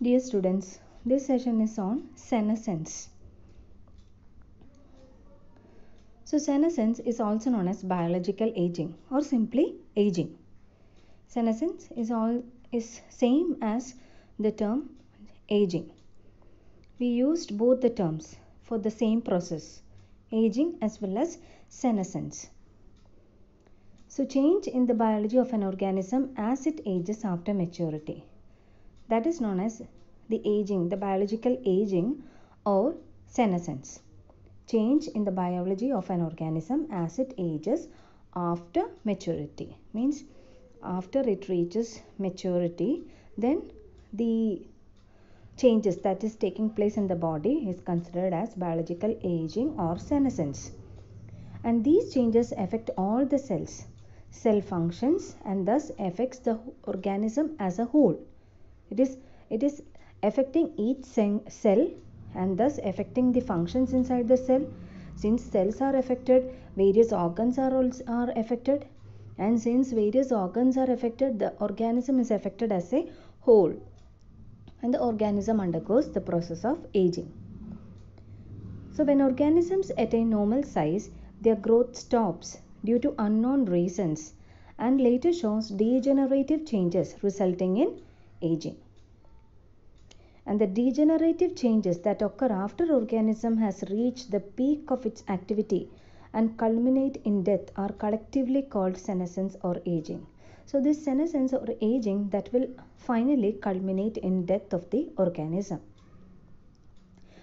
Dear students, this session is on senescence. So senescence is also known as biological aging or simply aging. Senescence is same as the term aging. We used both the terms for the same process, aging as well as senescence. So change in the biology of an organism as it ages after maturity. That is known as the aging, the biological aging or senescence. Change in the biology of an organism as it ages after maturity. Means after it reaches maturity, then the changes that is taking place in the body is considered as biological aging or senescence. And these changes affect all the cell functions, and thus affects the organism as a whole. It is affecting each cell and thus affecting the functions inside the cell. Since cells are affected, various organs are affected, and since various organs are affected, the organism is affected as a whole, and the organism undergoes the process of aging. So when organisms attain normal size, their growth stops due to unknown reasons and later shows degenerative changes resulting in aging. And the degenerative changes that occur after organism has reached the peak of its activity and culminate in death are collectively called senescence or aging. So this senescence or aging that will finally culminate in death of the organism.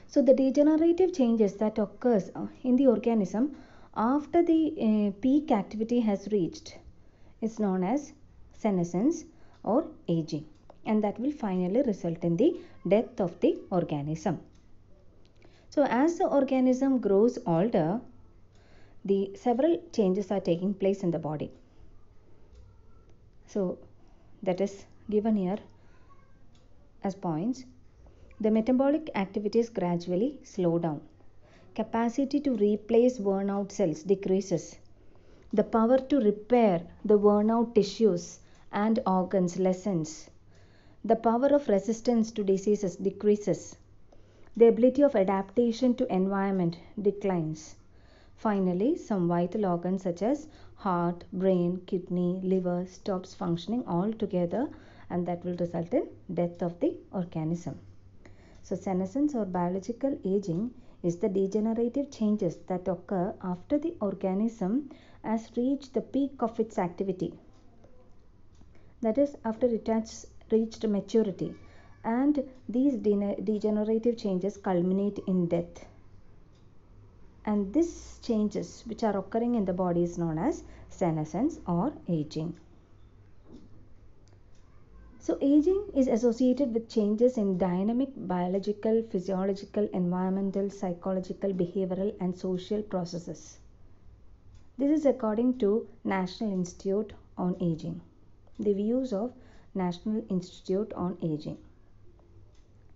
So the degenerative changes that occurs in the organism after the peak activity has reached is known as senescence or aging, and that will finally result in the death of the organism. So as the organism grows older, the several changes are taking place in the body. So that is given here as points. The metabolic activities gradually slow down. Capacity to replace worn out cells decreases. The power to repair the worn out tissues and organs lessens. The power of resistance to diseases decreases. The ability of adaptation to environment declines. Finally, some vital organs such as heart, brain, kidney, liver stops functioning altogether, and that will result in death of the organism. So senescence or biological aging is the degenerative changes that occur after the organism has reached the peak of its activity. That is, after it has reached maturity, and these degenerative changes culminate in death. And these changes which are occurring in the body is known as senescence or aging. So aging is associated with changes in dynamic biological, physiological, environmental, psychological, behavioral and social processes. This is according to National Institute on Aging. The views of National Institute on Aging.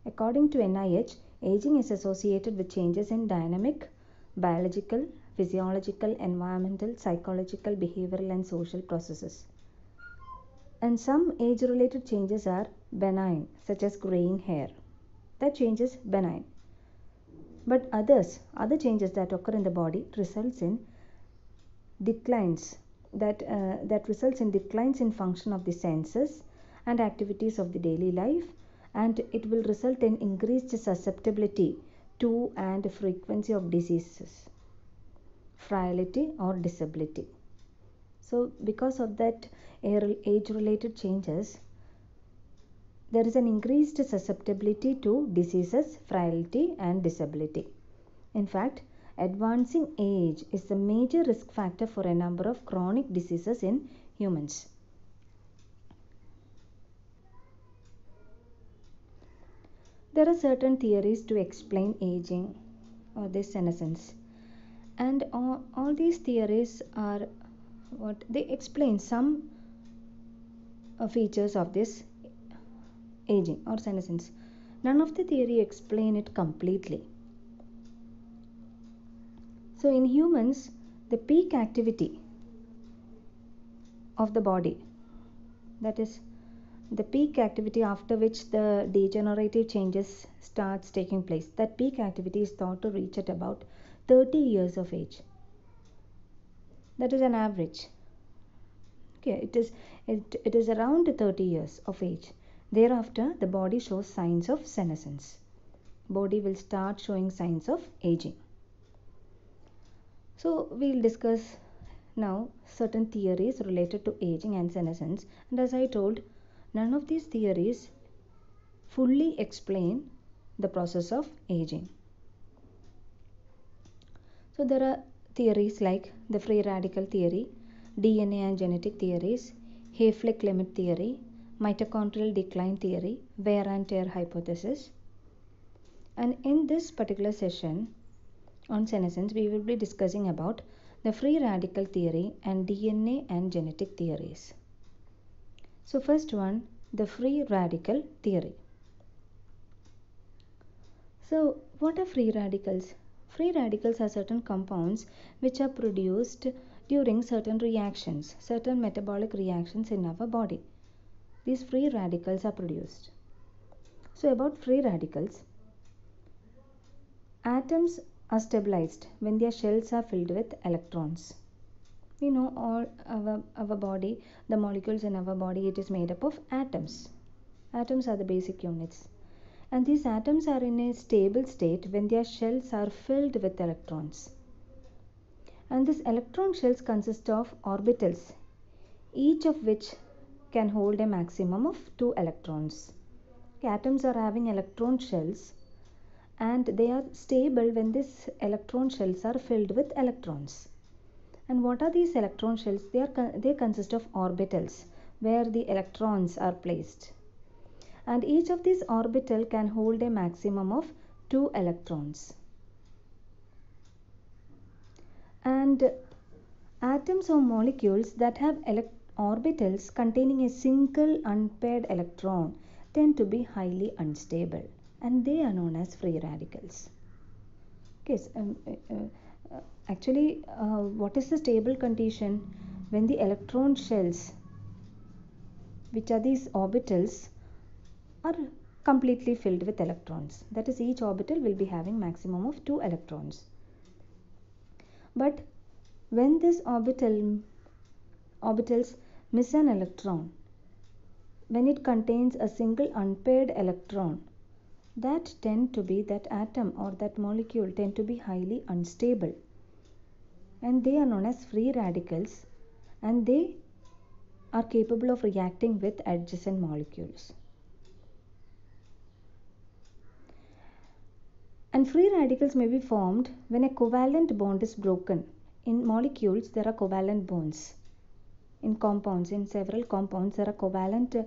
According to NIH, aging is associated with changes in dynamic biological, physiological, environmental, psychological, behavioral and social processes. And some age-related changes are benign, such as graying hair. That change is benign. But other changes that occur in the body results in declines that results in declines in function of the senses and activities of the daily life, and it will result in increased susceptibility to and frequency of diseases, frailty or disability. So because of that age related changes, there is an increased susceptibility to diseases, frailty and disability. In fact, advancing age is the major risk factor for a number of chronic diseases in humans. There are certain theories to explain aging or this senescence, and all these theories are what they explain some features of this aging or senescence. None of the theory explain it completely. So in humans, the peak activity of the body, that is the peak activity after which the degenerative changes starts taking place. That peak activity is thought to reach at about 30 years of age. That is an average. Okay, it is around 30 years of age. Thereafter, the body shows signs of senescence. Body will start showing signs of aging. So we'll discuss now certain theories related to aging and senescence, and as I told, none of these theories fully explain the process of aging. So there are theories like the free radical theory, DNA and genetic theories, Hayflick limit theory, mitochondrial decline theory, wear and tear hypothesis. And in this particular session on senescence, we will be discussing about the free radical theory and DNA and genetic theories. So first one, the free radical theory. So what are free radicals? Free radicals are certain compounds which are produced during certain reactions, certain metabolic reactions in our body. These free radicals are produced. So about free radicals, atoms are stabilized when their shells are filled with electrons. We know all our body, the molecules in our body, it is made up of atoms. Atoms are the basic units. And these atoms are in a stable state when their shells are filled with electrons. And these electron shells consist of orbitals, each of which can hold a maximum of 2 electrons. Atoms are having electron shells and they are stable when these electron shells are filled with electrons. And what are these electron shells? They consist of orbitals where the electrons are placed. And each of these orbital can hold a maximum of 2 electrons. And atoms or molecules that have orbitals containing a single unpaired electron tend to be highly unstable, and they are known as free radicals. Okay, actually, what is the stable condition? When the electron shells, which are these orbitals, are completely filled with electrons. That is, each orbital will be having maximum of 2 electrons. But when these orbitals miss an electron, when it contains a single unpaired electron, that atom or that molecule tend to be highly unstable, and they are known as free radicals, and they are capable of reacting with adjacent molecules. And free radicals may be formed when a covalent bond is broken. In molecules, there are covalent bonds. In several compounds, there are covalent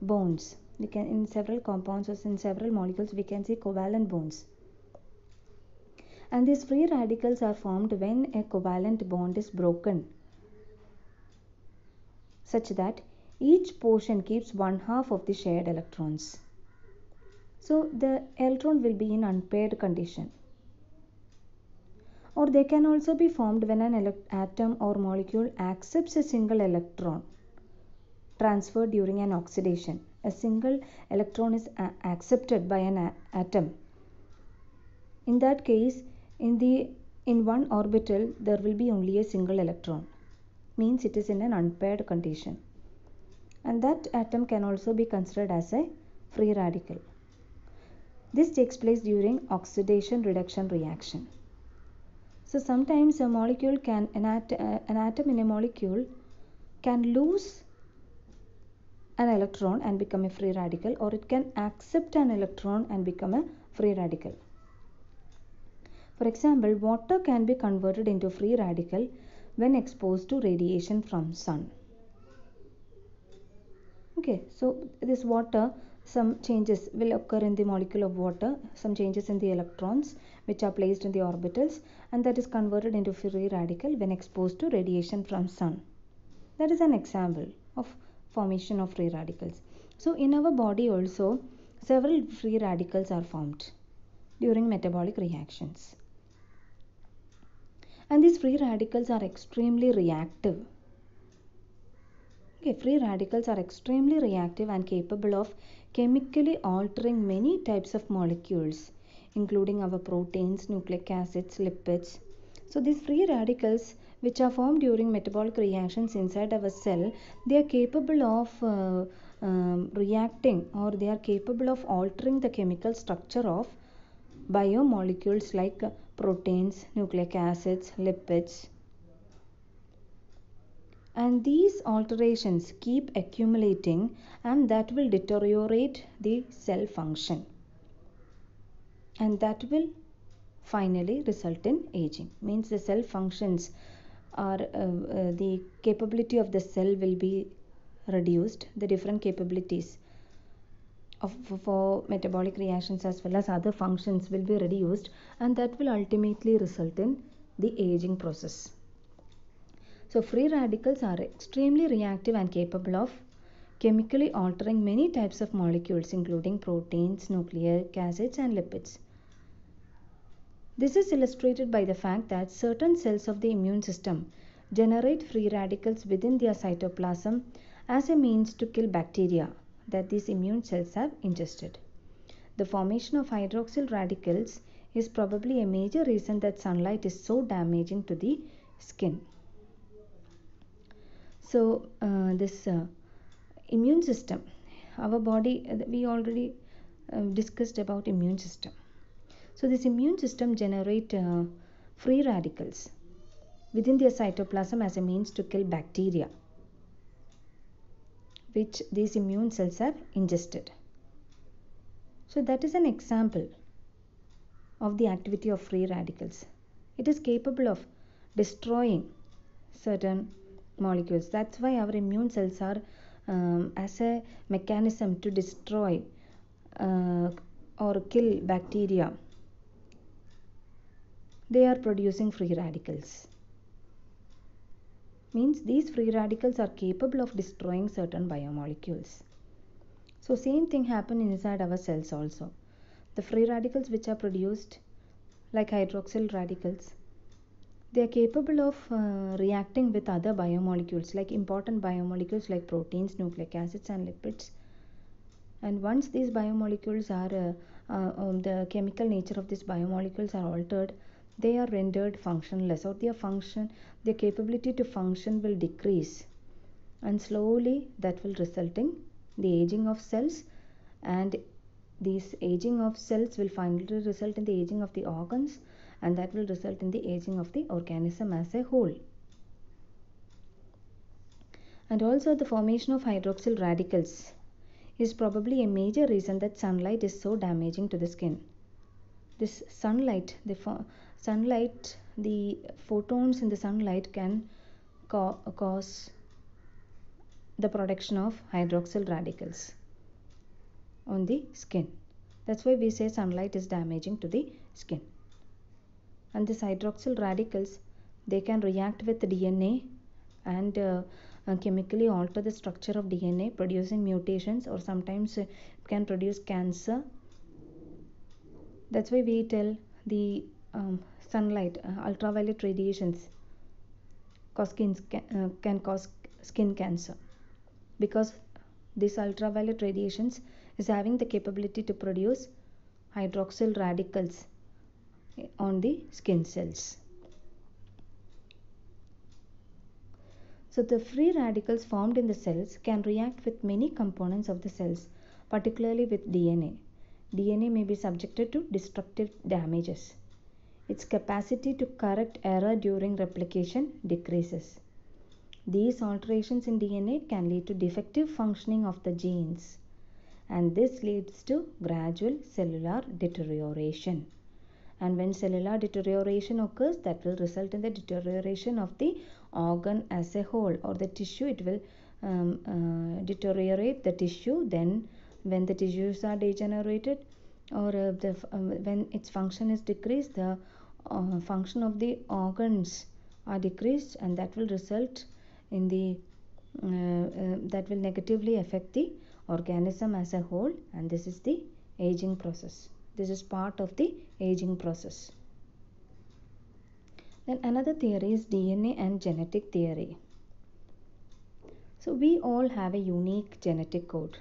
bonds. In several compounds or in several molecules, we can see covalent bonds. And these free radicals are formed when a covalent bond is broken, such that each portion keeps 1/2 of the shared electrons. So the electron will be in unpaired condition. Or they can also be formed when an atom or molecule accepts a single electron transferred during an oxidation. A single electron is accepted by an atom. In that case, in one orbital there will be only a single electron. Means it is in an unpaired condition. And that atom can also be considered as a free radical. This takes place during oxidation reduction reaction. So sometimes an atom in a molecule can lose an electron and become a free radical, or it can accept an electron and become a free radical. For example, water can be converted into free radical when exposed to radiation from sun. Okay, so this water, some changes will occur in the molecule of water, some changes in the electrons which are placed in the orbitals, and that is converted into free radical when exposed to radiation from sun. That is an example of formation of free radicals. So in our body also, several free radicals are formed during metabolic reactions. And these free radicals are extremely reactive. Okay, free radicals are extremely reactive and capable of chemically altering many types of molecules, including our proteins, nucleic acids, lipids. So these free radicals, which are formed during metabolic reactions inside our cell, they are capable of reacting, or they are capable of altering the chemical structure of biomolecules like proteins, nucleic acids, lipids. And these alterations keep accumulating, and that will deteriorate the cell function, and that will finally result in aging. Means the cell functions are the capability of the cell will be reduced, the different capabilities for metabolic reactions as well as other functions will be reduced, and that will ultimately result in the aging process. So free radicals are extremely reactive and capable of chemically altering many types of molecules, including proteins, nucleic acids, and lipids. This is illustrated by the fact that certain cells of the immune system generate free radicals within their cytoplasm as a means to kill bacteria that these immune cells have ingested. The formation of hydroxyl radicals is probably a major reason that sunlight is so damaging to the skin. So this immune system, our body, we already discussed about immune system. So this immune system generate free radicals within their cytoplasm as a means to kill bacteria which these immune cells have ingested. So that is an example of the activity of free radicals. It is capable of destroying certain molecules. That's why our immune cells are as a mechanism to destroy or kill bacteria. They are producing free radicals. Means these free radicals are capable of destroying certain biomolecules. So same thing happen inside our cells also. The free radicals which are produced like hydroxyl radicals, they are capable of reacting with other biomolecules, like important biomolecules like proteins, nucleic acids, and lipids. And once these biomolecules are the chemical nature of these biomolecules are altered, they are rendered functionless, or their capability to function will decrease, and slowly that will result in the aging of cells, and this aging of cells will finally result in the aging of the organs, and that will result in the aging of the organism as a whole. And also the formation of hydroxyl radicals is probably a major reason that sunlight is so damaging to the skin. This sunlight, the photons in the sunlight can cause the production of hydroxyl radicals on the skin. That's why we say sunlight is damaging to the skin. And these hydroxyl radicals, they can react with DNA and chemically alter the structure of DNA, producing mutations, or sometimes can produce cancer. That's why we tell the sunlight, ultraviolet radiations can cause skin cancer, because this ultraviolet radiations is having the capability to produce hydroxyl radicals on the skin cells. So the free radicals formed in the cells can react with many components of the cells, particularly with DNA. DNA may be subjected to destructive damages. Its capacity to correct error during replication decreases. These alterations in DNA can lead to defective functioning of the genes, and this leads to gradual cellular deterioration. And when cellular deterioration occurs, that will result in the deterioration of the organ as a whole, or the tissue. It will deteriorate the tissue. Then when the tissues are degenerated, or when its function is decreased, the function of the organs are decreased, and that will result in the that will negatively affect the organism as a whole, and this is the aging process. This is part of the aging process. Then another theory is DNA and genetic theory. So we all have a unique genetic code.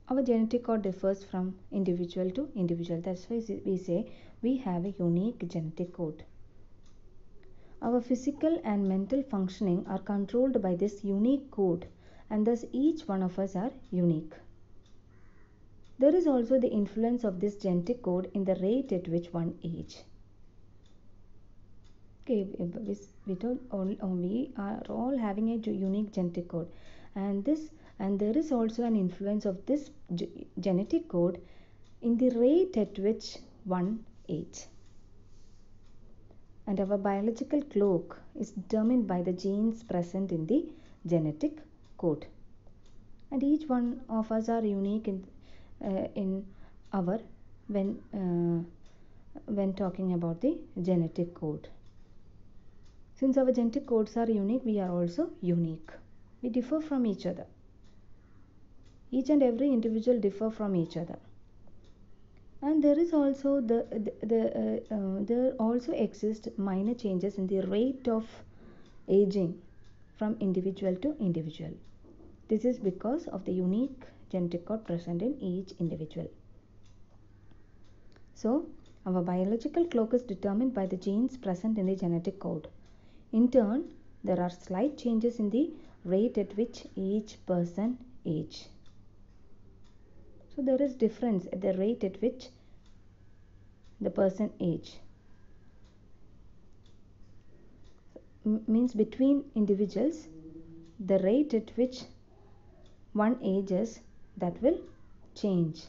Our genetic code differs from individual to individual. That's why we say we have a unique genetic code. Our physical and mental functioning are controlled by this unique code, and thus each one of us are unique. There is also the influence of this genetic code in the rate at which one ages. Okay, we are all having a unique genetic code, and there is also an influence of this genetic code in the rate at which one ages. And our biological clock is determined by the genes present in the genetic code, and each one of us are unique in our when talking about the genetic code. Since our genetic codes are unique, we are also unique. We differ from each other. Each and every individual differ from each other. And there is also there also exist minor changes in the rate of aging from individual to individual. This is because of the unique genetic code present in each individual. So our biological clock is determined by the genes present in the genetic code. In turn, there are slight changes in the rate at which each person ages. So there is difference at the rate at which the person ages. Means between individuals, the rate at which one ages, that will change.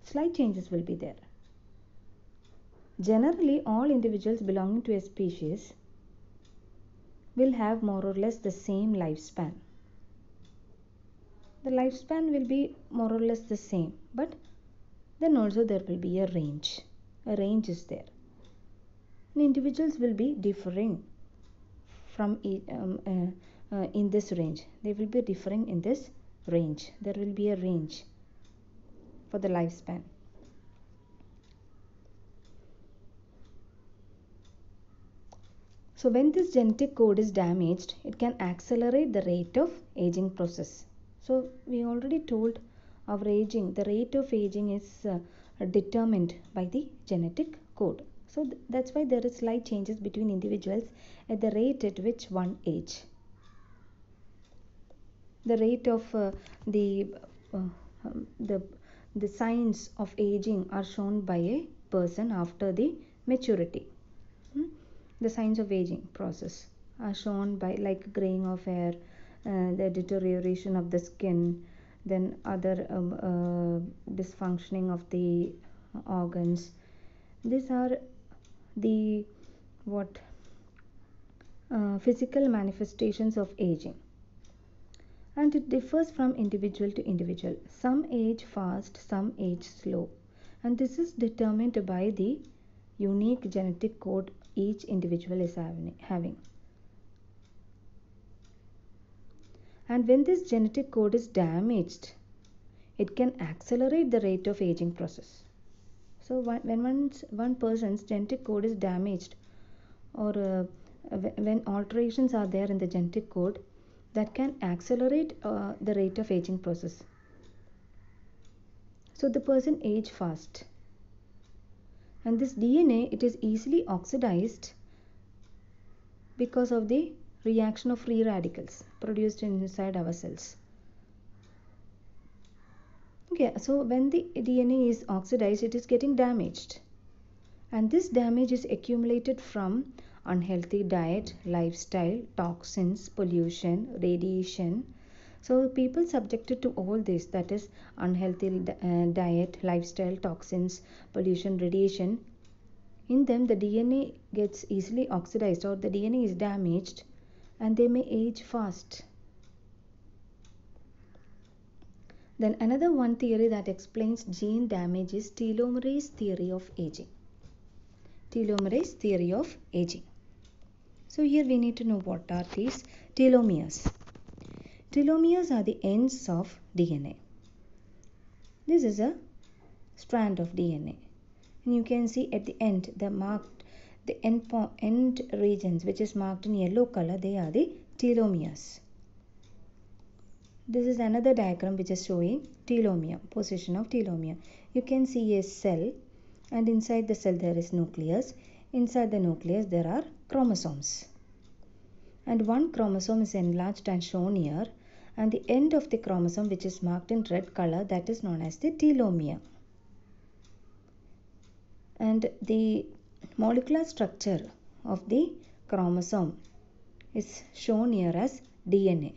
Slight changes will be there. Generally, all individuals belonging to a species will have more or less the same lifespan. The lifespan will be more or less the same, but then also there will be a range. A range is there. And individuals will be differing from in this range. They will be differing in this range. There will be a range for the lifespan. So when this genetic code is damaged, it can accelerate the rate of aging process. So we already told our aging, the rate of aging is determined by the genetic code. So that's why there is slight changes between individuals at the rate at which one age. The rate of the signs of aging are shown by a person after the maturity. The signs of aging process are shown by like graying of hair, the deterioration of the skin, then other dysfunctioning of the organs. These are the physical manifestations of aging, and it differs from individual to individual. Some age fast, some age slow, and this is determined by the unique genetic code each individual is having. And when this genetic code is damaged, it can accelerate the rate of aging process. So when one person's genetic code is damaged, or when alterations are there in the genetic code, that can accelerate the rate of aging process. So the person age fast, and this DNA, it is easily oxidized because of the reaction of free radicals produced inside our cells. Okay, so when the DNA is oxidized, it is getting damaged, and this damage is accumulated from unhealthy diet, lifestyle, toxins, pollution, radiation. So people subjected to all this, that is unhealthy diet, lifestyle, toxins, pollution, radiation, in them the DNA gets easily oxidized, or the DNA is damaged, and they may age fast. Then another one theory that explains gene damage is telomerase theory of aging. Telomerase theory of aging. So here we need to know what are these telomeres. Telomeres are the ends of DNA. This is a strand of DNA, and you can see at the end the end regions which is marked in yellow color, they are the telomeres. This is another diagram which is showing telomere, position of telomere. You can see a cell, and inside the cell there is nucleus. Inside the nucleus there are chromosomes. And one chromosome is enlarged and shown here, and the end of the chromosome, which is marked in red color, that is known as the telomere. And the molecular structure of the chromosome is shown here as DNA.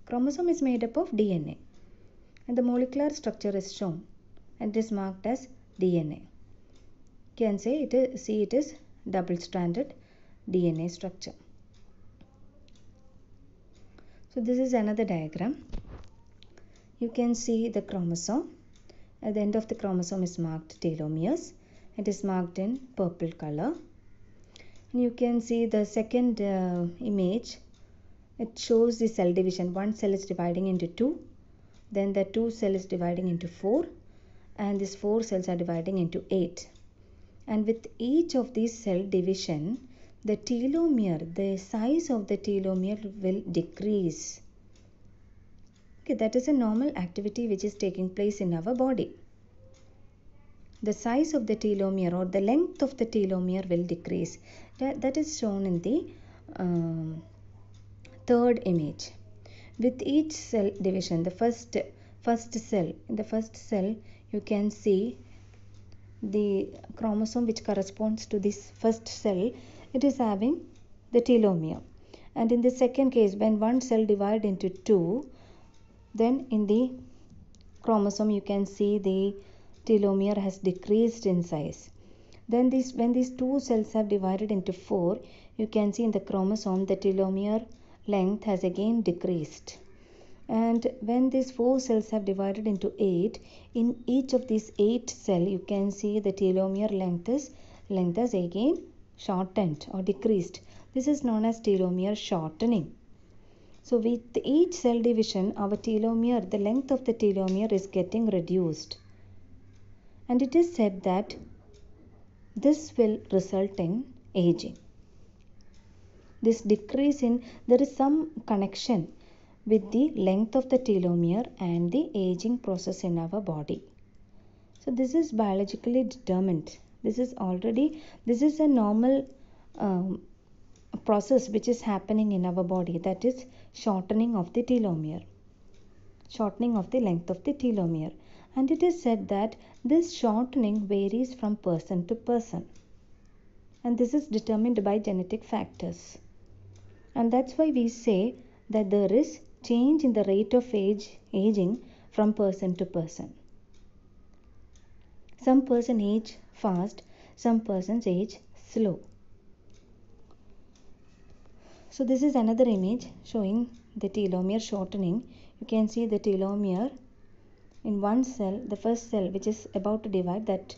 Chromosome is made up of DNA, and the molecular structure is shown and it is marked as DNA. You can say it is double-stranded DNA structure. So this is another diagram. You can see the chromosome. At the end of the chromosome is marked telomeres. It is marked in purple color. And you can see the second image. It shows the cell division. One cell is dividing into two. Then the two cell is dividing into four. And these four cells are dividing into 8. And with each of these cell division, the telomere, the size of the telomere will decrease. Okay, that is a normal activity which is taking place in our body. The size of the telomere or the length of the telomere will decrease. That is shown in the third image. With each cell division, the first cell, in the first cell you can see the chromosome which corresponds to this first cell, it is having the telomere. And in the second case, when one cell divides into two, then in the chromosome you can see the telomere has decreased in size. Then when these two cells have divided into four, you can see in the chromosome the telomere length has again decreased. And when these four cells have divided into 8, in each of these 8 cells you can see the telomere length is again shortened or decreased. This is known as telomere shortening. So with each cell division, our telomere, the length of the telomere is getting reduced. And it is said that this will result in aging. This decrease there is some connection with the length of the telomere and the aging process in our body. So this is biologically determined. This is a normal process which is happening in our body, that is shortening of the telomere, shortening of the length of the telomere. And it is said that this shortening varies from person to person, and this is determined by genetic factors. And that's why we say that there is change in the rate of aging from person to person. Some person age fast, some persons age slow. So this is another image showing the telomere shortening. You can see the telomere in one cell, the first cell which is about to divide, that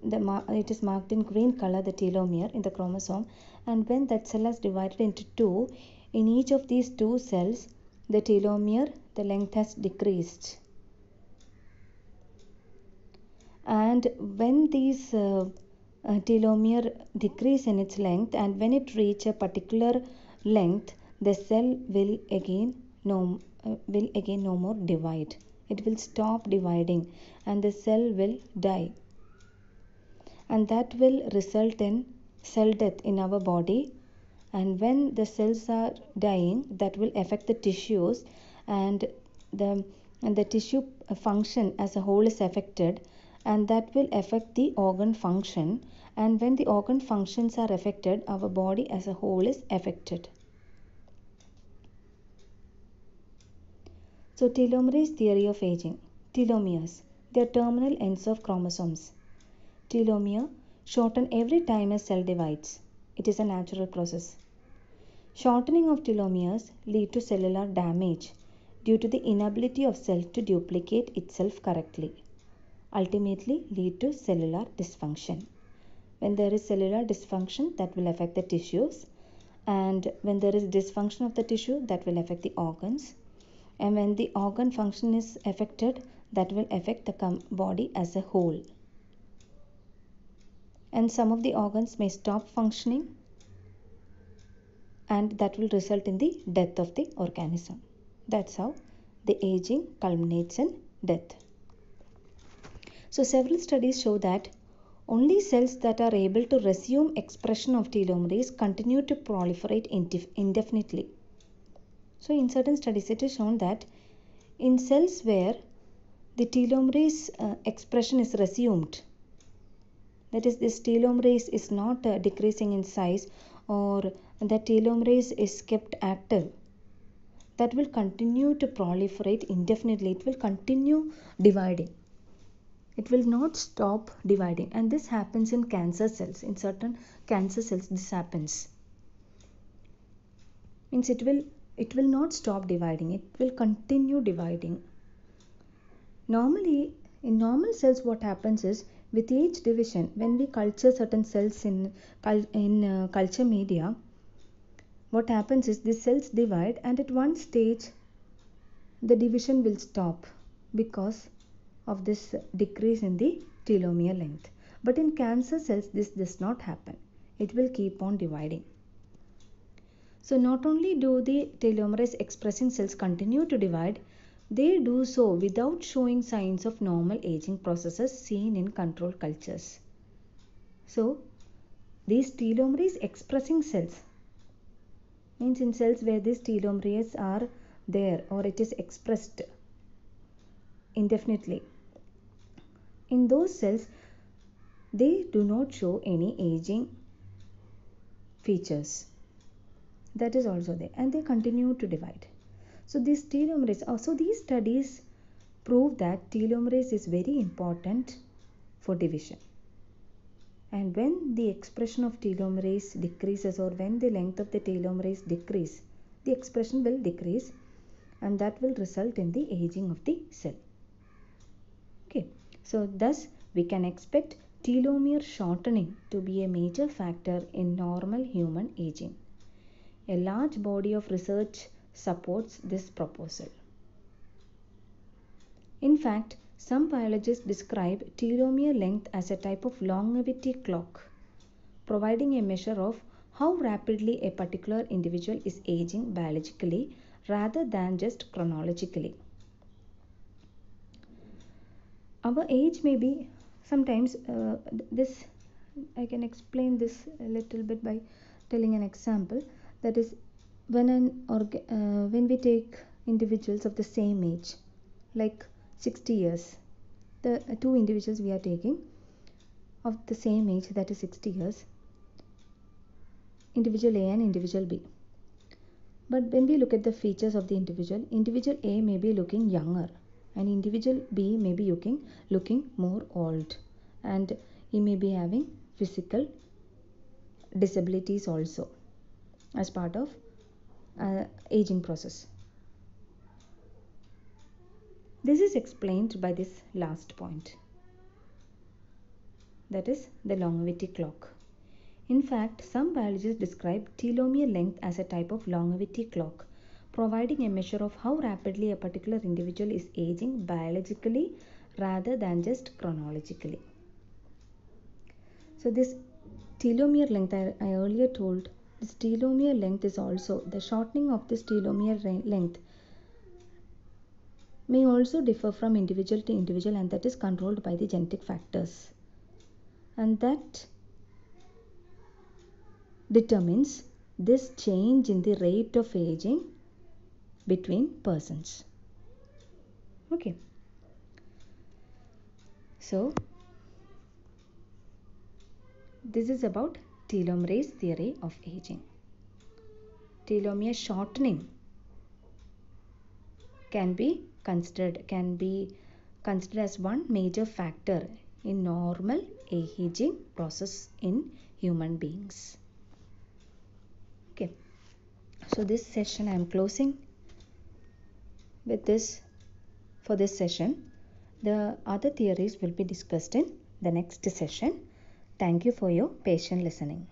it is marked in green color, the telomere in the chromosome. And when that cell has divided into two, in each of these two cells the telomere, the length has decreased. And when these telomere decrease in its length, and when it reach a particular length, the cell will again no more divide. It will stop dividing and the cell will die. And that will result in cell death in our body. And when the cells are dying, that will affect the tissues, and the tissue function as a whole is affected, and that will affect the organ function. And when the organ functions are affected, our body as a whole is affected. So telomerase theory of aging. Telomeres, they are terminal ends of chromosomes. Telomere shorten every time a cell divides. It is a natural process. Shortening of telomeres lead to cellular damage due to the inability of cell to duplicate itself correctly, ultimately lead to cellular dysfunction. When there is cellular dysfunction, that will affect the tissues, and when there is dysfunction of the tissue, that will affect the organs, and when the organ function is affected, that will affect the body as a whole. And some of the organs may stop functioning, and that will result in the death of the organism. That's how the aging culminates in death. So several studies show that only cells that are able to resume expression of telomerase continue to proliferate indefinitely. So in certain studies it is shown that in cells where the telomerase expression is resumed, that is, this telomerase is not decreasing in size, or the telomerase is kept active, that will continue to proliferate indefinitely. It will continue dividing. It will not stop dividing, and this happens in cancer cells. In certain cancer cells this happens. Means it will not stop dividing, it will continue dividing. Normally in normal cells what happens is, with each division, when we culture certain cells in culture media, what happens is these cells divide, and at one stage the division will stop because of this decrease in the telomere length. But in cancer cells this does not happen. It will keep on dividing. So not only do the telomerase expressing cells continue to divide, they do so without showing signs of normal aging processes seen in control cultures. So these telomerase expressing cells, means in cells where these telomerase are there, or it is expressed indefinitely, in those cells they do not show any aging features. That is also there, and they continue to divide. So this telomerase, also these studies prove that telomerase is very important for division. And when the expression of telomerase decreases, or when the length of the telomerase decrease, the expression will decrease, and that will result in the aging of the cell. Okay, so thus we can expect telomere shortening to be a major factor in normal human aging. A large body of research supports this proposal. In fact, some biologists describe telomere length as a type of longevity clock, providing a measure of how rapidly a particular individual is aging biologically rather than just chronologically. Our age may be sometimes this, I can explain this a little bit by telling an example. That is, when we take individuals of the same age, like 60 years, the two individuals we are taking of the same age, that is 60 years, individual A and individual B. But when we look at the features of the individual A may be looking younger, and individual B may be looking more old, and he may be having physical disabilities also as part of aging process. This is explained by this last point, that is the longevity clock. In fact, some biologists describe telomere length as a type of longevity clock, providing a measure of how rapidly a particular individual is aging biologically rather than just chronologically. So this telomere length, I earlier told, this telomere length is also, the shortening of this telomere length may also differ from individual to individual, and that is controlled by the genetic factors, and that determines this change in the rate of aging between persons. Okay, so this is about telomerase theory of aging. Telomere shortening can be considered as one major factor in normal aging process in human beings. Okay, so this session I am closing with this. For this session, the other theories will be discussed in the next session. Thank you for your patient listening.